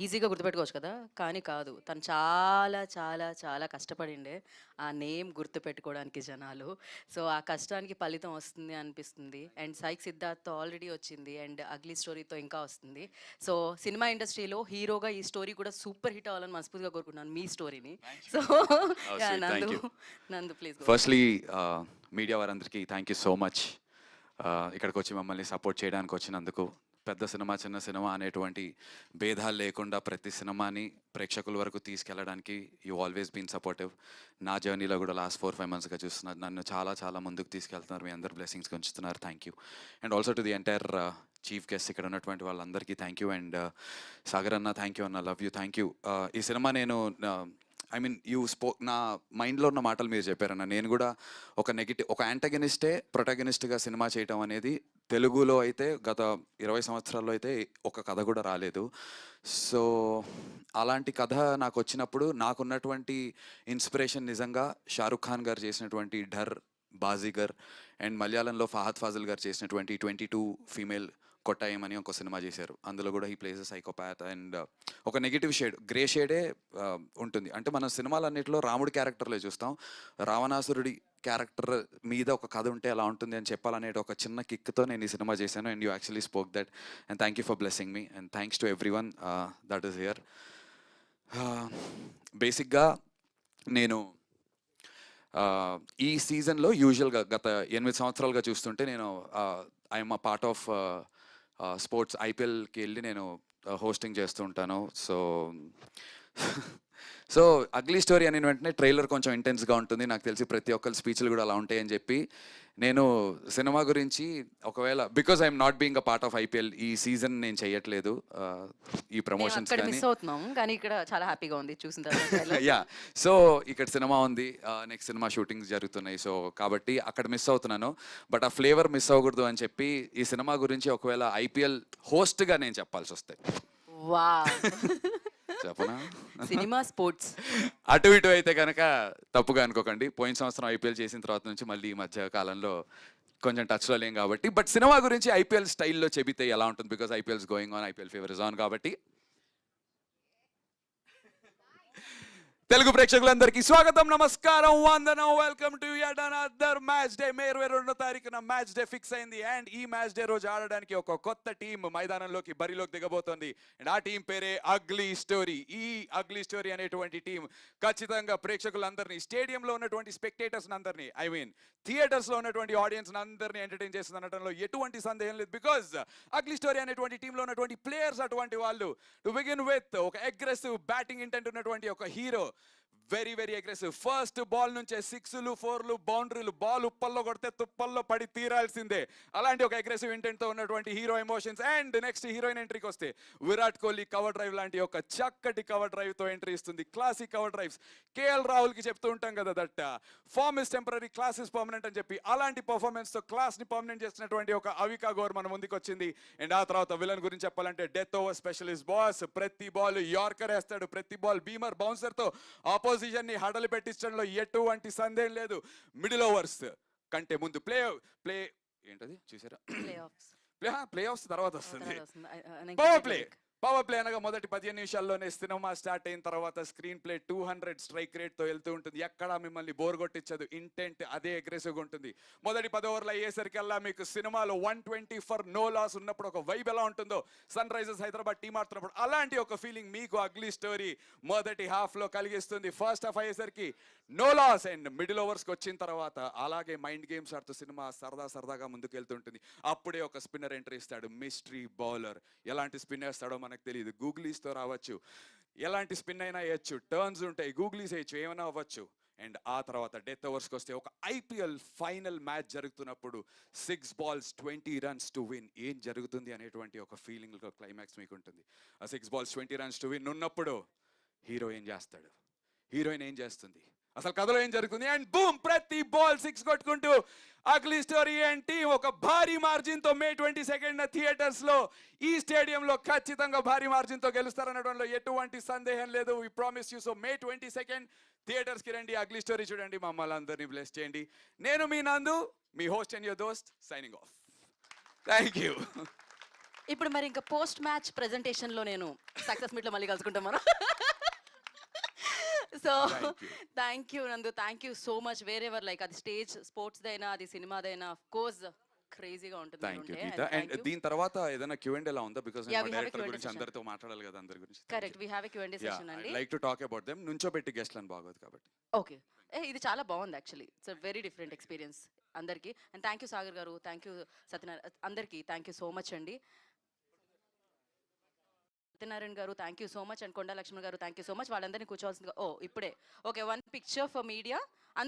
ఈజీగా గుర్తుపెట్టుకోవచ్చు కదా! కానీ కాదు. తను చాలా, చాలా, చాలా కష్టపడిండే ఆ నేమ్ గుర్తుపెట్టుకోవడానికి జనాలు. సో, ఆ కష్టానికి ఫలితం వస్తుంది అనిపిస్తుంది. అండ్ 'సైక్ సిద్ధార్థ్‌తో' ఆల్రెడీ వచ్చింది. అండ్ 'అగ్లీ స్టోరీతో' ఇంకా వస్తుంది. సో, సినిమా ఇండస్ట్రీలో హీరోగా ఈ స్టోరీ కూడా సూపర్ హిట్ అవ్వాలని మనస్ఫూర్తిగా కోరుకుంటున్నాను మీ స్టోరీని. So, Oh, yeah! sweet. నందు, Thank you. నందు please go head. Firstly media వారందరికీ థ్యాంక్ యూ సో మచ్. ఇక్కడికి వచ్చి మమ్మల్ని సపోర్ట్ చేయడానికి వచ్చినందుకు. పెద్ద సినిమా, చిన్న సినిమా అనేటువంటి భేదాలు లేకుండా ప్రతి సినిమాని ప్రేక్షకుల వరకు తీసుకెళ్ళడానికి యూ ఆల్వేస్ బీన్ సపోర్టివ్. నా జర్నీలో కూడా లాస్ట్ 4-5 మంత్స్గా చూస్తున్నారు. నన్ను చాలా చాలా ముందుకు తీసుకెళ్తున్నారు. మీ అందరు బ్లెస్సింగ్స్ ఉంచుతున్నారు. Thank you. And also to the entire chief guest ఇక్కడ ఉన్నటువంటి వాళ్ళందరికీ థ్యాంక్ యూ. అండ్ సాగర్ అన్న థ్యాంక్ యూ అన్న, లవ్ యూ, థ్యాంక్ యూ. ఈ సినిమా నేను ఐ మీన్ నా మైండ్లో ఉన్న మాటలు మీరు చెప్పారన్న. నేను కూడా ఒక యాంటగనిస్టే ప్రొటాగనిస్ట్గా సినిమా చేయటం అనేది తెలుగులో అయితే గత 20 సంవత్సరాల్లో అయితే ఒక కథ కూడా రాలేదు. సో అలాంటి కథ నాకు వచ్చినప్పుడు నాకున్నటువంటి ఇన్స్పిరేషన్ నిజంగా షారుఖ్ ఖాన్ గారు చేసినటువంటి ఢర్, బాజీగర్, అండ్ మలయాళంలో ఫహద్ ఫాజిల్ గారు చేసినటువంటి 22 ఫీమేల్ కొట్టాయం అని ఒక సినిమా చేశారు. అందులో కూడా ఈ ప్లేస్ సైకోపాత్ అండ్ ఒక నెగిటివ్ షేడ్, గ్రే షేడే ఉంటుంది. అంటే మన సినిమాలన్నింటిలో రాముడి క్యారెక్టర్లే చూస్తాం. రావణాసురుడి క్యారెక్టర్ మీద ఒక కథ ఉంటే ఎలా ఉంటుంది అని చెప్పాలనే ఒక చిన్న కిక్తో నేను ఈ సినిమా చేశాను. And you actually spoke that. And thank you for blessing me. And thanks to every one that is here. బేసిక్గా నేను ఈ సీజన్లో యూజువల్గా గత 8 సంవత్సరాలుగా చూస్తుంటే నేను I'm a part of sports ఐపీఎల్కి వెళ్ళి నేను హోస్టింగ్ చేస్తూ ఉంటాను. సో అగ్లీ స్టోరీ అని వెంటనే ట్రైలర్ కొంచెం ఇంటెన్స్గా ఉంటుంది. నాకు తెలిసి ప్రతి ఒక్కరి స్పీచ్లు కూడా అలా ఉంటాయని చెప్పి నేను సినిమా గురించి ఒకవేళ because I'm not being a part of IPL ఈ సీజన్ నేను చేయట్లేదు ఈ ప్రమోషన్స్ అక్కడ కానీ. మిస్ అవుతున్నాం కానీ ఇక్కడ చాలా హ్యాపీగా ఉంది చూసిన తర్వాత. యా, సో ఇక్కడ సినిమా ఉంది, నెక్స్ట్ సినిమా షూటింగ్స్ జరుగుతున్నాయి. సో కాబట్టి అక్కడ మిస్ అవుతున్నాను. బట్ ఆ ఫ్లేవర్ మిస్ అవ్వకూడదు అని చెప్పి ఈ సినిమా గురించి ఒకవేళ ఐపీఎల్ హోస్ట్గా నేను చెప్పాల్సి వస్తే వావ్! చెప్పనా? Cinema, sports. అటు ఇటు అయితే కనుక తప్పుగా అనుకోకండి. పోయిన సంవత్సరం ఐపీఎల్ చేసిన తర్వాత నుంచి మళ్ళీ ఈ మధ్య కాలంలో కొంచెం టచ్లో లేం కాబట్టి. బట్ సినిమా గురించి ఐపీఎల్ స్టైల్లో చెబితే ఎలా ఉంటుంది? Because IPL's going on, IPL fever is on కాబట్టి తెలుగు ప్రేక్షకులందరికీ స్వాగతం, నమస్కారం, వందనం. Welcome to yet another match day. మే 22వ తారీఖున మ్యాచ్ డే ఫిక్స్ అయింది. అండ్ ఈ మ్యాచ్ డే రోజు ఆడడానికి ఒక కొత్త టీం మైదానంలోకి బరిలోకి దిగబోతోంది. అండ్ ఆ టీం పేరే అగ్లీ స్టోరీ. ఈ అగ్లీ స్టోరీ అనేటువంటి టీం ఖచ్చితంగా ప్రేక్షకులందరినీ, స్టేడియంలో ఉన్నటువంటి స్పెక్టేటర్స్ అందరినీ, ఐ మీన్ థియేటర్స్ లో ఉన్నటువంటి ఆడియన్స్ అందరినీ ఎంటర్టైన్ చేస్తుంది అనడంలో ఎటువంటి సందేహం లేదు. బికాజ్ అగ్లీ స్టోరీ అనేటువంటి టీంలో ఉన్నటువంటి ప్లేయర్స్ అటువంటి వాళ్ళు. టు బిగిన్ విత్ ఒక అగ్రెసివ్ బ్యాటింగ్ ఇంటెంట్ ఉన్నటువంటి ఒక hero, very very aggressive. First ball నుంచే 6లు 4లు బౌండరీలు, బాల్ ఉప్పల్లో కొడితే తుప్పల్లో పడి తీరాల్సిందే. అలాంటి ఒక అగ్రెసివ్ ఇంటెంట్ తో ఉన్నటువంటి hero emotions. And next heroine ఎంట్రీకి వస్తే విరాట్ కోహ్లీ కవర్ డ్రైవ్ లాంటి ఒక చక్కటి కవర్ డ్రైవ్ తో ఎంట్రీ ఇస్తుంది. Classic cover drives. KL Rahul కి చెప్తూ ఉంటాం కదా, that form is temporary, class is permanent అని చెప్పి, అలాంటి పర్ఫార్మెన్స్ తో క్లాస్ ని పర్మనెంట్ చేసినటువంటి ఒక అవికా గౌర్ మన ముందుకు వచ్చింది. అండ్ ఆ తర్వాత విలన్ గురించి చెప్పాలంటే డెత్ ఓవర్ స్పెషలిస్ట్ బాస్. ప్రతి బాల్ యార్కర్ వేస్తాడు, ప్రతి బాల్ బీమర్ బౌన్సర్ తో ఆపోజిషన్ ని హడలు పెట్టించడంలో ఎటువంటి సందేహం లేదు. మిడిల్ ఓవర్స్ కంటే ముందు ప్లే ఏంటది చూసారా? ప్లే ఆఫ్స్ తర్వాత వస్తుంది పవర్ ప్లే అనగా మొదటి 15 నిమిషాల్లోనే సినిమా స్టార్ట్ అయిన తర్వాత స్క్రీన్ ప్లే 200 స్ట్రైక్ రేట్ తో వెళ్తూ ఉంటుంది. ఎక్కడా మిమ్మల్ని బోర్ కొట్టించదు. ఇంటెంట్ అదే అగ్రెసివ్గా ఉంటుంది. మొదటి 10 ఓవర్లు అయ్యేసరికల్లా మీకు సినిమాలో 120 ఫర్ నో లాస్ ఉన్నప్పుడు ఒక వైబ్ ఎలా ఉంటుందో, సన్ రైజర్స్ హైదరాబాద్ టీం ఆడుతున్నప్పుడు అలాంటి ఒక ఫీలింగ్ మీకు అగ్లీ స్టోరీ మొదటి హాఫ్ లో కలిగిస్తుంది. ఫస్ట్ హాఫ్ అయ్యేసరికి నో లాస్. అండ్ మిడిల్ ఓవర్స్కి వచ్చిన తర్వాత అలాగే మైండ్ గేమ్స్ ఆడుతూ సినిమా సరదాగా ముందుకు వెళ్తుంటుంది. అప్పుడే ఒక స్పిన్నర్ ఎంట్రీ ఇస్తాడు, మిస్టరీ బౌలర్. ఎలాంటి స్పిన్ వేస్తాడో మనకు తెలియదు. గూగ్లీస్తో రావచ్చు, ఎలాంటి స్పిన్ అయినా వేయచ్చు, టర్న్స్ ఉంటాయి, గూగ్లీస్ వేయచ్చు, ఏమైనా అవ్వచ్చు. అండ్ ఆ తర్వాత డెత్ ఓవర్స్కి వస్తే ఒక ఐపీఎల్ ఫైనల్ మ్యాచ్ జరుగుతున్నప్పుడు 6 balls 20 runs టు విన్ ఏం జరుగుతుంది అనేటువంటి ఒక ఫీలింగ్ క్లైమాక్స్ మీకు ఉంటుంది. ఆ 6 balls 20 runs టు విన్ ఉన్నప్పుడు హీరో ఏం చేస్తాడు, హీరోయిన్ ఏం చేస్తుంది, అసలు కథలో ఏం జరుగుతుంది? అండ్ బూమ్, ప్రతి బాల్ 6 కొట్టుకుంటూ అగ్లీ స్టోరీ అండ్ టీం ఒక భారీ మార్జిన్ తో మే 22న థియేటర్స్ లో, ఈ స్టేడియంలో ఖచ్చితంగా భారీ మార్జిన్ తో గెలుస్తారనడంలో ఎటువంటి సందేహం లేదు. We promise you. So May 22 theatres కి రండి, అగ్లీ స్టోరీ చూడండి, మమ్మల్ని అందరినీ బ్లెస్ చేయండి. నేను మీ నందు, మీ హోస్ట్ అండ్ యువర్ దోస్ట్, సైనింగ్ ఆఫ్. Thank you. ఇప్పుడు మరి ఇంకా పోస్ట్ మ్యాచ్ ప్రెజెంటేషన్లో నేను సక్సెస్ మీట్లో మళ్ళీ కలుసుకుంటాం మనం. So Thank you. Thank you Nandu, thank you so much. Wherever like అది స్టేజ్ స్పోర్ట్స్దైనా అది సినిమాదైనా ఆఫ్ కోర్స్ క్రేజీగా ఉంటుంది థ్యాంక్ యూ ఉంటే. గీత. అండ్ దీని తర్వాత ఏదైనా Q&A ఎలా ఉందా? Because Yeah, we have a director Q&A గురించి session. అందరితో మాట్లాడాలి కదా, అందరి గురించి. Correct, we have a Q&A session అండి. Like to talk about them. నుంచోబెట్టి గెస్ట్లను బాగోదు కాబట్టి. ఓకే, ఇది చాలా బాగుంది actually. It's very different experience అందరికీ. And thank you Sagar garu, thank you Satyanarayana, అందరికీ థ్యాంక్ యూ సో మచ్ అండి. Satyanarayana garu thank you so much, and Konda Lakshman garu thank you so much. వాళ్ళందరినీ కూర్చోవాల్సిందిగా ఇప్పుడే ఓకే, 1 పిక్చర్ ఫర్ మీడియా. అందరూ